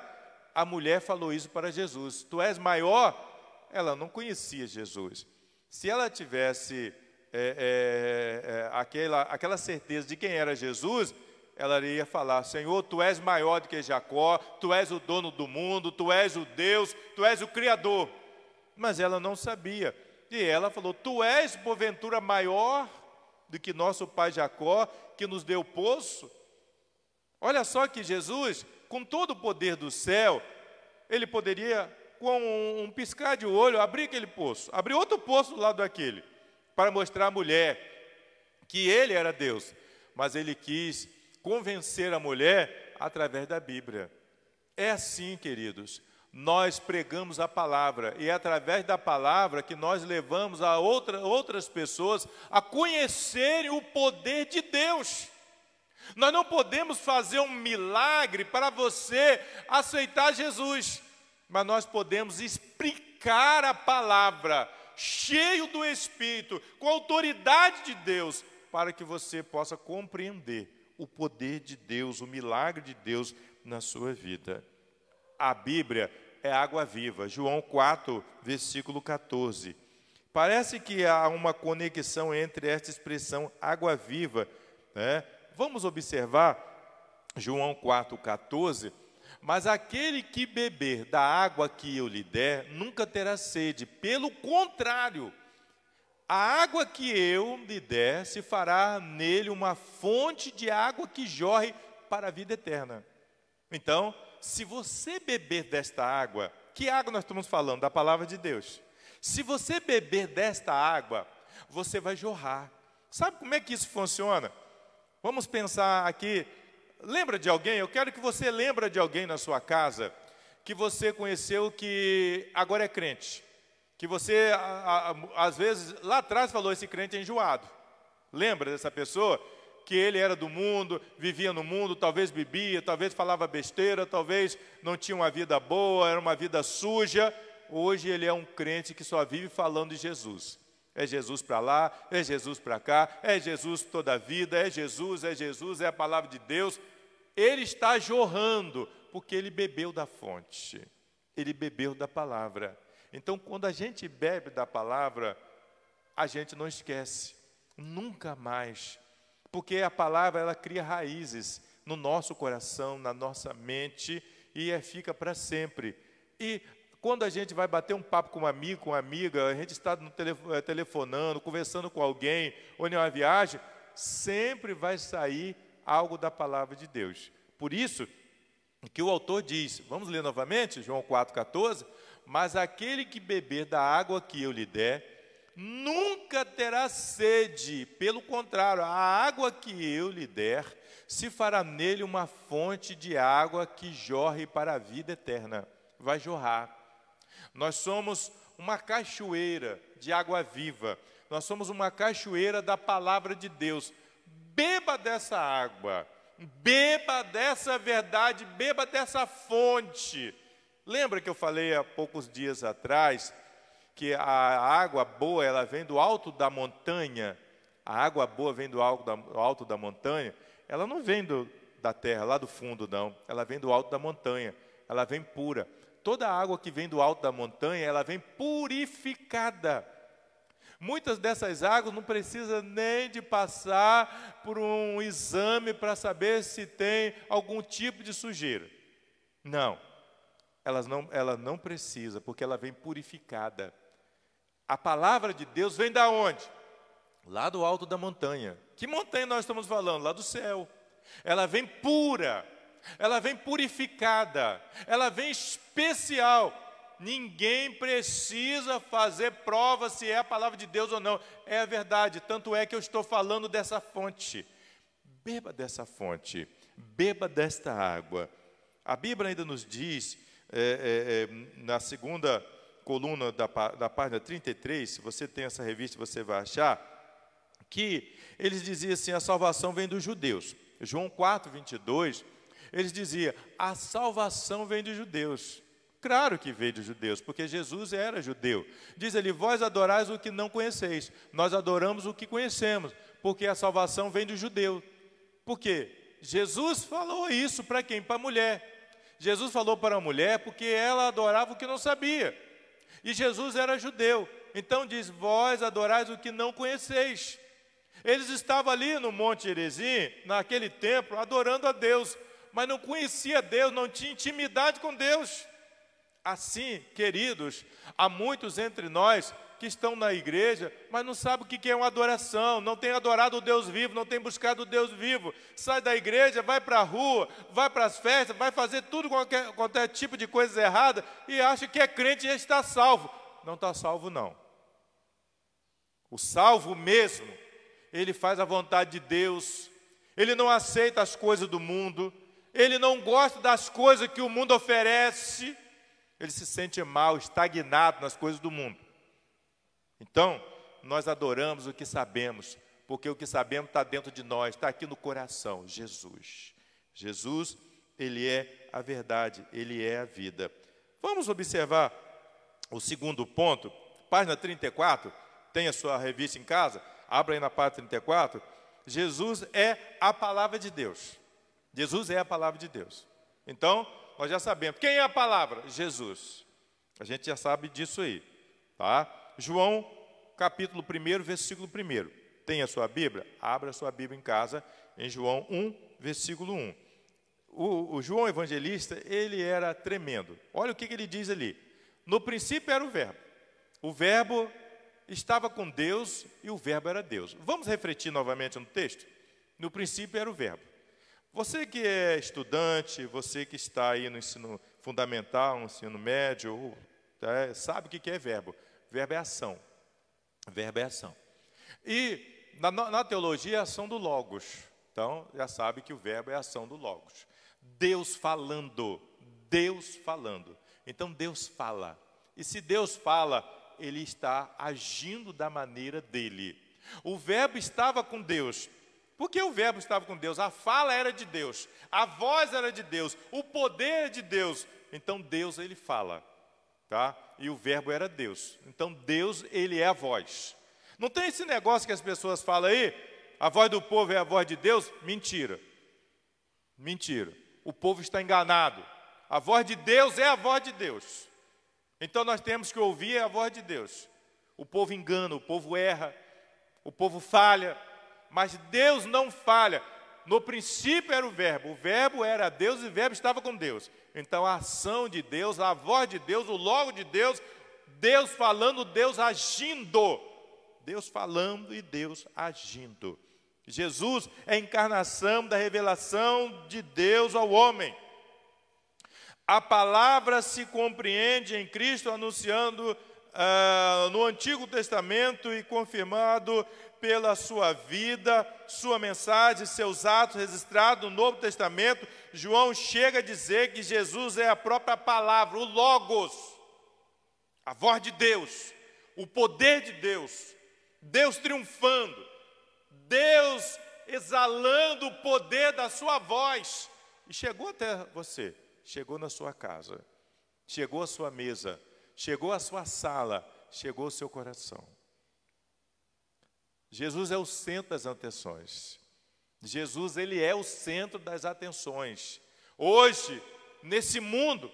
A mulher falou isso para Jesus. Tu és maior? Ela não conhecia Jesus. Se ela tivesse aquela certeza de quem era Jesus, ela iria falar: Senhor, tu és maior do que Jacó, tu és o dono do mundo, tu és o Deus, tu és o Criador. Mas ela não sabia. E ela falou: tu és porventura maior do que nosso pai Jacó, que nos deu o poço? Olha só que Jesus, com todo o poder do céu, ele poderia, com um piscar de olho, abrir aquele poço, abrir outro poço do lado daquele, para mostrar à mulher que ele era Deus. Mas ele quis convencer a mulher através da Bíblia. É assim, queridos, nós pregamos a palavra, e é através da palavra que nós levamos a outras pessoas a conhecerem o poder de Deus. Nós não podemos fazer um milagre para você aceitar Jesus, mas nós podemos explicar a palavra, cheio do Espírito, com a autoridade de Deus, para que você possa compreender o poder de Deus, o milagre de Deus na sua vida. A Bíblia é água viva. João 4, versículo 14. Parece que há uma conexão entre esta expressão água viva, né? Vamos observar João 4, 14. Mas aquele que beber da água que eu lhe der, nunca terá sede. Pelo contrário, a água que eu lhe der, se fará nele uma fonte de água que jorre para a vida eterna. Então, se você beber desta água, que água nós estamos falando? Da palavra de Deus. Se você beber desta água, você vai jorrar. Sabe como é que isso funciona? Vamos pensar aqui. Lembra de alguém? Eu quero que você lembre de alguém na sua casa que você conheceu que agora é crente. Que você, às vezes, lá atrás falou: esse crente é enjoado. Lembra dessa pessoa? Que ele era do mundo, vivia no mundo, talvez bebia, talvez falava besteira, talvez não tinha uma vida boa, era uma vida suja. Hoje ele é um crente que só vive falando de Jesus. É Jesus para lá, é Jesus para cá, é Jesus toda a vida, é Jesus, é a palavra de Deus. Ele está jorrando, porque ele bebeu da fonte, ele bebeu da palavra. Então, quando a gente bebe da palavra, a gente não esquece, nunca mais, porque a palavra ela cria raízes no nosso coração, na nossa mente, e fica para sempre. E quando a gente vai bater um papo com um amigo, com uma amiga, a gente está no telefonando, conversando com alguém, ou em uma viagem, sempre vai sair algo da palavra de Deus. Por isso que o autor diz, vamos ler novamente, João 4,14, mas aquele que beber da água que eu lhe der, nunca terá sede, pelo contrário, a água que eu lhe der, se fará nele uma fonte de água que jorre para a vida eterna. Vai jorrar. Nós somos uma cachoeira de água viva, nós somos uma cachoeira da palavra de Deus. Beba dessa água, beba dessa verdade, beba dessa fonte. Lembra que eu falei há poucos dias atrás que a água boa ela vem do alto da montanha? A água boa vem do alto da montanha. Ela não vem da terra, lá do fundo não. Ela vem do alto da montanha. Ela vem pura. Toda a água que vem do alto da montanha, ela vem purificada. Muitas dessas águas não precisam nem de passar por um exame para saber se tem algum tipo de sujeira. Não. Ela não precisa, porque ela vem purificada. A palavra de Deus vem da onde? Lá do alto da montanha. Que montanha nós estamos falando? Lá do céu. Ela vem pura, ela vem purificada, ela vem especial. Ninguém precisa fazer prova se é a palavra de Deus ou não. É a verdade, tanto é que eu estou falando dessa fonte. Beba dessa fonte, beba desta água. A Bíblia ainda nos diz, na segunda coluna da página 33, se você tem essa revista, você vai achar, que eles diziam assim, a salvação vem dos judeus. João 4:22, eles diziam, a salvação vem dos judeus. Claro que veio dos judeus, porque Jesus era judeu. Diz ele, vós adorais o que não conheceis, nós adoramos o que conhecemos, porque a salvação vem do judeu. Por quê? Jesus falou isso para quem? Para a mulher. Jesus falou para a mulher porque ela adorava o que não sabia. E Jesus era judeu. Então diz, vós adorais o que não conheceis. Eles estavam ali no Monte Gerizim, naquele templo, adorando a Deus, mas não conhecia Deus, não tinha intimidade com Deus. Assim, queridos, há muitos entre nós que estão na igreja, mas não sabem o que é uma adoração, não tem adorado o Deus vivo, não tem buscado o Deus vivo. Sai da igreja, vai para a rua, vai para as festas, vai fazer tudo, qualquer tipo de coisa errada e acha que é crente e já está salvo. Não está salvo, não. O salvo mesmo, ele faz a vontade de Deus, ele não aceita as coisas do mundo, ele não gosta das coisas que o mundo oferece, ele se sente mal, estagnado nas coisas do mundo. Então, nós adoramos o que sabemos, porque o que sabemos está dentro de nós, está aqui no coração, Jesus. Jesus, ele é a verdade, ele é a vida. Vamos observar o segundo ponto, página 34, tem a sua revista em casa, abra aí na página 34, Jesus é a palavra de Deus. Jesus é a palavra de Deus. Então, nós já sabemos. Quem é a palavra? Jesus. A gente já sabe disso aí. Tá? João, capítulo 1, versículo 1. Tem a sua Bíblia? Abra a sua Bíblia em casa, em João 1, versículo 1. O João Evangelista, ele era tremendo. Olha o que ele diz ali. No princípio era o Verbo. O Verbo estava com Deus e o Verbo era Deus. Vamos refletir novamente no texto? No princípio era o Verbo. Você que é estudante, você que está aí no ensino fundamental, no ensino médio, sabe o que é verbo. Verbo é ação. Verbo é ação. E na teologia é a ação do Logos. Então, já sabe que o verbo é a ação do Logos. Deus falando. Deus falando. Então, Deus fala. E se Deus fala, ele está agindo da maneira dele. O verbo estava com Deus. Por que o verbo estava com Deus? A fala era de Deus, a voz era de Deus, o poder é de Deus. Então Deus, ele fala, tá? E o verbo era Deus. Então Deus, ele é a voz. Não tem esse negócio que as pessoas falam aí, a voz do povo é a voz de Deus? Mentira. Mentira. O povo está enganado. A voz de Deus é a voz de Deus. Então nós temos que ouvir a voz de Deus. O povo engana, o povo erra, o povo falha, mas Deus não falha. No princípio era o verbo era Deus e o verbo estava com Deus. Então a ação de Deus, a voz de Deus, o logo de Deus, Deus falando, Deus agindo. Deus falando e Deus agindo. Jesus é a encarnação da revelação de Deus ao homem. A palavra se compreende em Cristo, anunciando no Antigo Testamento e confirmado pela sua vida, sua mensagem, seus atos registrados no Novo Testamento. João chega a dizer que Jesus é a própria palavra, o Logos, a voz de Deus, o poder de Deus, Deus triunfando, Deus exalando o poder da sua voz. E chegou até você, chegou na sua casa, chegou à sua mesa, chegou à sua sala, chegou ao seu coração. Jesus é o centro das atenções. Jesus, ele é o centro das atenções. Hoje, nesse mundo,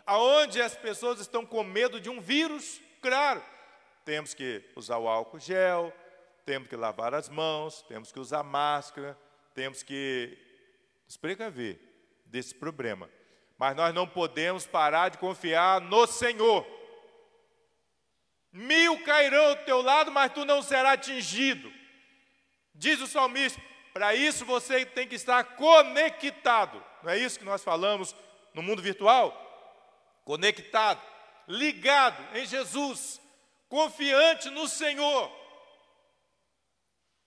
aonde as pessoas estão com medo de um vírus, claro, temos que usar o álcool gel, temos que lavar as mãos, temos que usar máscara, temos que nos precaver desse problema. Mas nós não podemos parar de confiar no Senhor. 1000 cairão ao teu lado, mas tu não serás atingido. Diz o salmista, para isso você tem que estar conectado. Não é isso que nós falamos no mundo virtual? Conectado, ligado em Jesus, confiante no Senhor.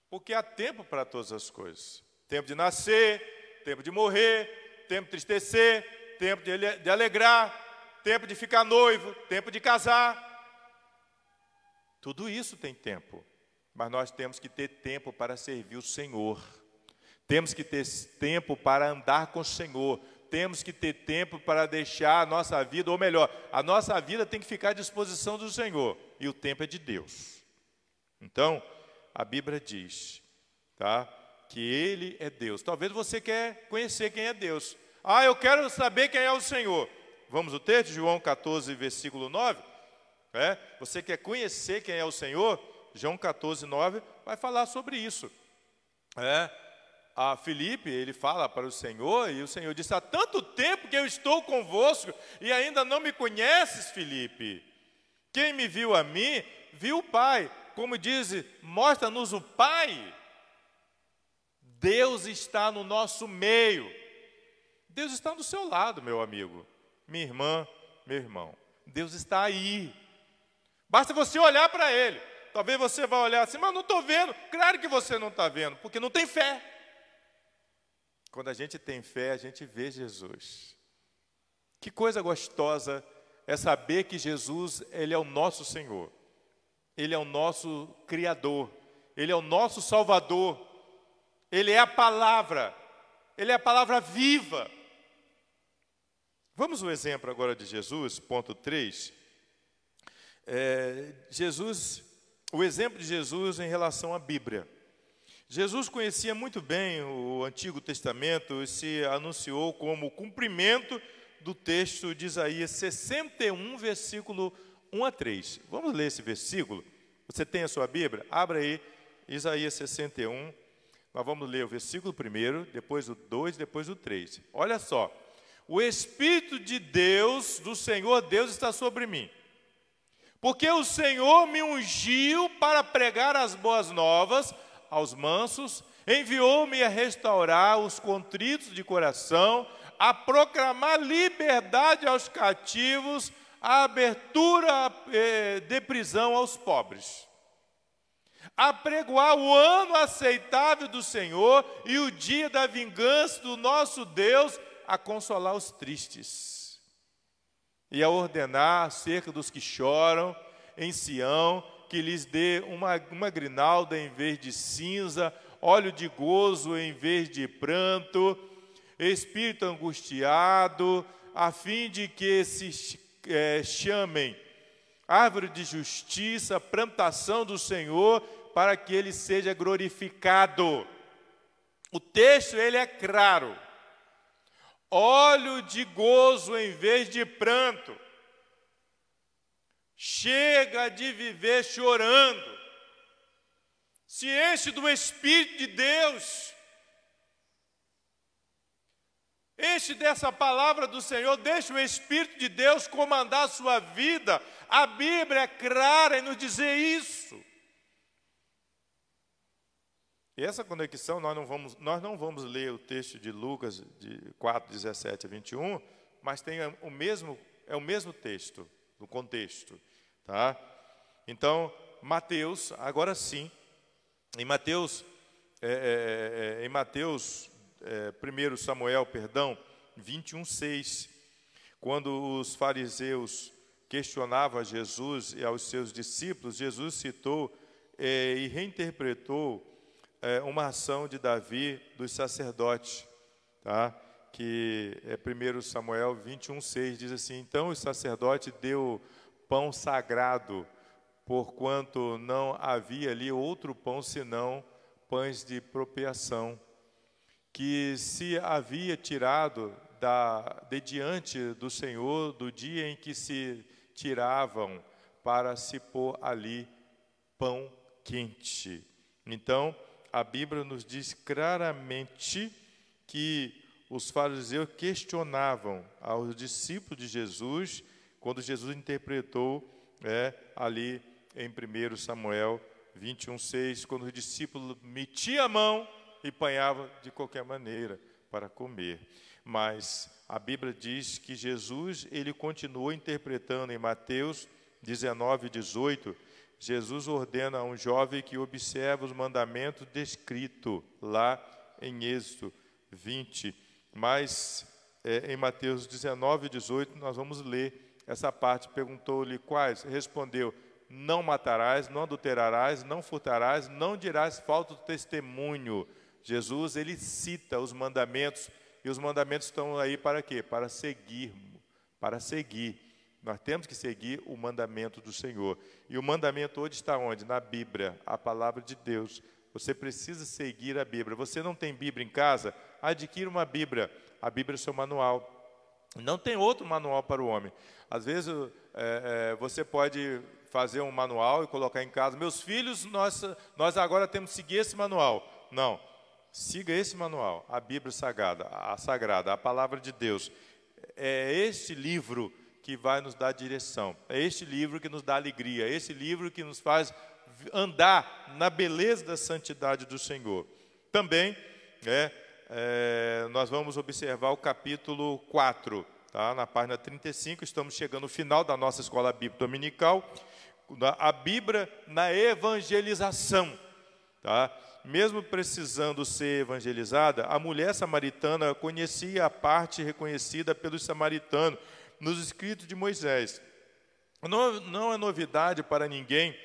Porque há tempo para todas as coisas. Tempo de nascer, tempo de morrer, tempo de entristecer, tempo de alegrar, tempo de ficar noivo, tempo de casar. Tudo isso tem tempo, mas nós temos que ter tempo para servir o Senhor. Temos que ter tempo para andar com o Senhor. Temos que ter tempo para deixar a nossa vida, ou melhor, a nossa vida tem que ficar à disposição do Senhor. E o tempo é de Deus. Então, a Bíblia diz, tá, que Ele é Deus. Talvez você quer conhecer quem é Deus. Ah, eu quero saber quem é o Senhor. Vamos ao texto, João 14, versículo 9. Você quer conhecer quem é o Senhor? João 14, 9 vai falar sobre isso. A Filipe, ele fala para o Senhor, e o Senhor disse, há tanto tempo que eu estou convosco, e ainda não me conheces, Filipe. Quem me viu a mim, viu o Pai. Como diz, mostra-nos o Pai. Deus está no nosso meio. Deus está do seu lado, meu amigo, minha irmã, meu irmão. Deus está aí. Basta você olhar para Ele. Talvez você vá olhar assim, mas não estou vendo. Claro que você não está vendo, porque não tem fé. Quando a gente tem fé, a gente vê Jesus. Que coisa gostosa é saber que Jesus, Ele é o nosso Senhor. Ele é o nosso Criador. Ele é o nosso Salvador. Ele é a palavra. Ele é a palavra viva. Vamos ao exemplo agora de Jesus, ponto 3. O exemplo de Jesus em relação à Bíblia. Jesus conhecia muito bem o Antigo Testamento e se anunciou como o cumprimento do texto de Isaías 61, versículo 1 a 3. Vamos ler esse versículo? Você tem a sua Bíblia? Abra aí, Isaías 61. Nós vamos ler o versículo 1, depois o 2, depois o 3. Olha só. O Espírito de Deus, do Senhor Deus, está sobre mim. Porque o Senhor me ungiu para pregar as boas novas aos mansos, enviou-me a restaurar os contritos de coração, a proclamar liberdade aos cativos, a abertura de prisão aos pobres, a pregoar o ano aceitável do Senhor e o dia da vingança do nosso Deus, a consolar os tristes e a ordenar acerca dos que choram em Sião, que lhes dê uma grinalda em vez de cinza, óleo de gozo em vez de pranto, espírito angustiado, a fim de que se chamem árvore de justiça, plantação do Senhor, para que Ele seja glorificado. O texto, ele é claro. Óleo de gozo em vez de pranto. Chega de viver chorando. Se enche do Espírito de Deus. Enche dessa palavra do Senhor, deixa o Espírito de Deus comandar a sua vida. A Bíblia é clara em nos dizer isso. E essa conexão, nós não vamos ler o texto de Lucas, de 4, 17 a 21, mas tem é o mesmo texto, no contexto. Tá? Então, Mateus, agora sim, em Mateus 1 Samuel, 21:6, quando os fariseus questionavam a Jesus e aos seus discípulos, Jesus citou e reinterpretou uma ação de Davi dos sacerdotes, tá? Que é 1 Samuel 21:6, diz assim: então o sacerdote deu pão sagrado, porquanto não havia ali outro pão senão pães de propiação, que se havia tirado de diante do Senhor do dia em que se tiravam para se pôr ali pão quente. Então, a Bíblia nos diz claramente que os fariseus questionavam aos discípulos de Jesus, quando Jesus interpretou ali em 1 Samuel 21:6, quando os discípulos metiam a mão e apanhavam de qualquer maneira para comer. Mas a Bíblia diz que Jesus, ele continuou interpretando em Mateus 19:18, Jesus ordena a um jovem que observe os mandamentos descritos lá em Êxodo 20. Mas em Mateus 19:18 nós vamos ler essa parte. Perguntou-lhe quais? Respondeu: não matarás, não adulterarás, não furtarás, não dirás falso testemunho. Jesus, ele cita os mandamentos, e os mandamentos estão aí para quê? Para seguir. Nós temos que seguir o mandamento do Senhor. E o mandamento hoje está onde? Na Bíblia, a palavra de Deus. Você precisa seguir a Bíblia. Você não tem Bíblia em casa? Adquira uma Bíblia. A Bíblia é o seu manual. Não tem outro manual para o homem. Às vezes você pode fazer um manual e colocar em casa. Meus filhos, nós agora temos que seguir esse manual. Não, siga esse manual, a Bíblia sagrada, a palavra de Deus. É este livro que vai nos dar direção. É este livro que nos dá alegria. É este livro que nos faz andar na beleza da santidade do Senhor. Também, nós vamos observar o capítulo 4, tá? Na página 35, estamos chegando no final da nossa escola bíblica dominical, a Bíblia na evangelização, tá? Mesmo precisando ser evangelizada, a mulher samaritana conhecia a parte reconhecida pelos samaritanos nos escritos de Moisés. Não é novidade para ninguém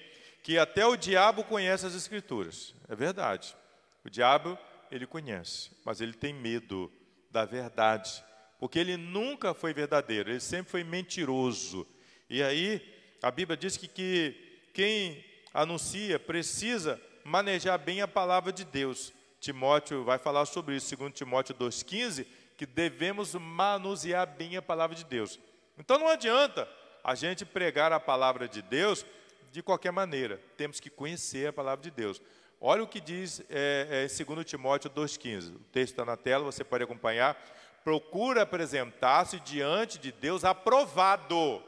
que até o diabo conhece as escrituras. É verdade. O diabo, ele conhece, mas ele tem medo da verdade, porque ele nunca foi verdadeiro, ele sempre foi mentiroso. E aí, a Bíblia diz que quem anuncia precisa manejar bem a palavra de Deus. Timóteo vai falar sobre isso, 2 Timóteo 2,15, que devemos manusear bem a palavra de Deus. Então não adianta a gente pregar a palavra de Deus de qualquer maneira. Temos que conhecer a palavra de Deus. Olha o que diz 2 Timóteo 2,15. O texto está na tela, você pode acompanhar. Procura apresentar-se diante de Deus aprovado.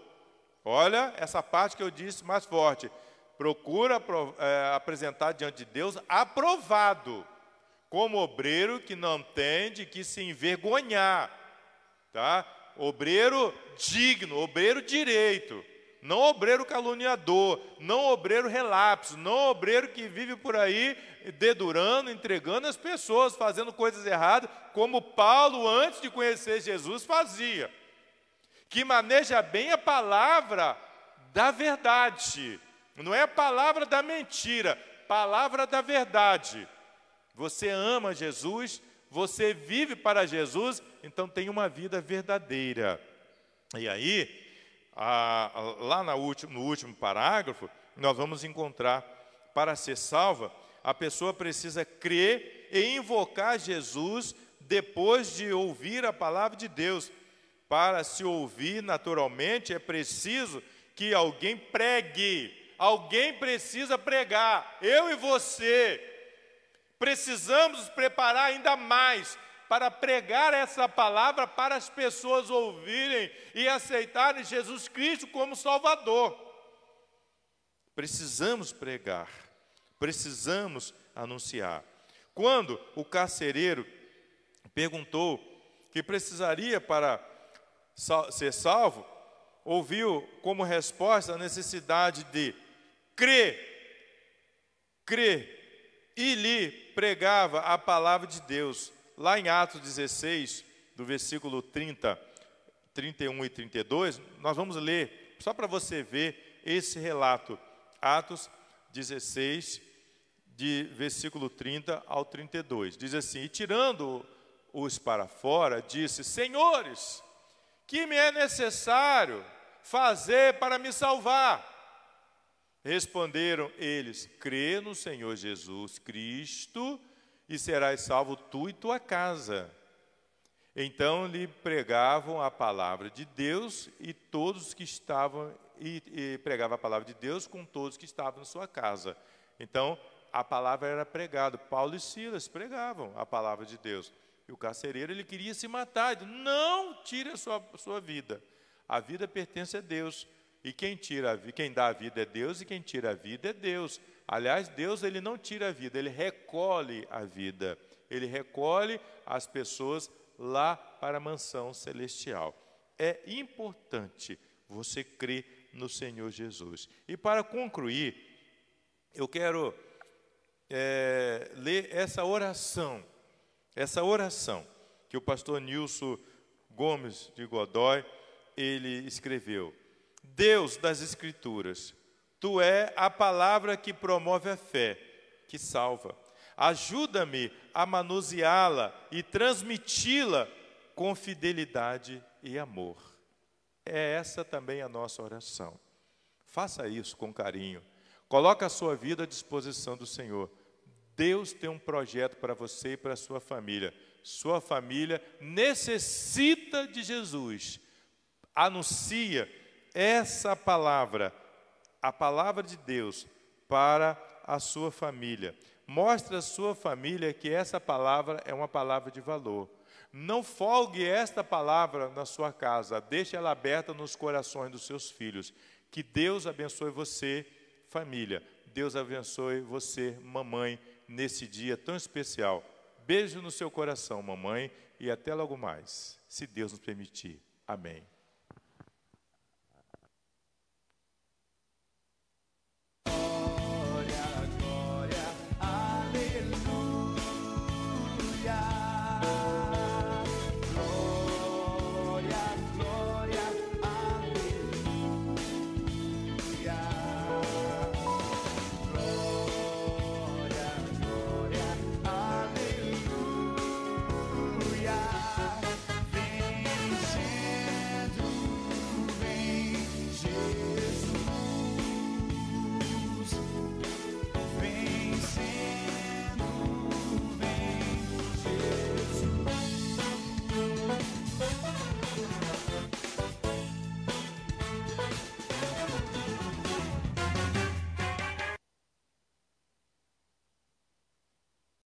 Olha essa parte que eu disse mais forte. Procura apresentar diante de Deus aprovado, como obreiro que não tem de que se envergonhar, tá? Obreiro digno, obreiro direito, não obreiro caluniador, não obreiro relapso, não obreiro que vive por aí dedurando, entregando as pessoas, fazendo coisas erradas, como Paulo, antes de conhecer Jesus, fazia. Que maneja bem a palavra da verdade, não é a palavra da mentira, palavra da verdade. Você ama Jesus, você vive para Jesus, então tem uma vida verdadeira. E aí, lá no último parágrafo, nós vamos encontrar, para ser salva, a pessoa precisa crer e invocar Jesus depois de ouvir a palavra de Deus. Para se ouvir naturalmente, é preciso que alguém pregue. Alguém precisa pregar. Eu e você precisamos nos preparar ainda mais para pregar essa palavra para as pessoas ouvirem e aceitarem Jesus Cristo como Salvador. Precisamos pregar, precisamos anunciar. Quando o carcereiro perguntou que precisaria para ser salvo, ouviu como resposta a necessidade de crer, e lhe pregava a palavra de Deus. Lá em Atos 16, do versículo 30, 31 e 32, nós vamos ler, só para você ver esse relato. Atos 16, de versículo 30 ao 32. Diz assim: e tirando-os para fora, disse: Senhores, que me é necessário fazer para me salvar? Responderam eles: crê no Senhor Jesus Cristo e serás salvo tu e tua casa. Então lhe pregavam a palavra de Deus e todos que estavam e pregava a palavra de Deus com todos que estavam em sua casa. Então a palavra era pregada. Paulo e Silas pregavam a palavra de Deus. E o carcereiro, ele queria se matar. Ele disse: não tire a sua vida. A vida pertence a Deus. E quem dá a vida é Deus, e quem tira a vida é Deus. Aliás, Deus, ele não tira a vida, ele recolhe a vida. Ele recolhe as pessoas lá para a mansão celestial. É importante você crer no Senhor Jesus. E para concluir, eu quero ler essa oração que o pastor Nilson Gomes de Godoy, ele escreveu. Deus das Escrituras, Tu é a palavra que promove a fé, que salva. Ajuda-me a manuseá-la e transmiti-la com fidelidade e amor. É essa também a nossa oração. Faça isso com carinho. Coloque a sua vida à disposição do Senhor. Deus tem um projeto para você e para a sua família. Sua família necessita de Jesus. Anuncia essa palavra, a palavra de Deus, para a sua família. Mostre à sua família que essa palavra é uma palavra de valor. Não folgue esta palavra na sua casa, deixe ela aberta nos corações dos seus filhos. Que Deus abençoe você, família. Deus abençoe você, mamãe, nesse dia tão especial. Beijo no seu coração, mamãe, e até logo mais, se Deus nos permitir. Amém. Glória, aleluia.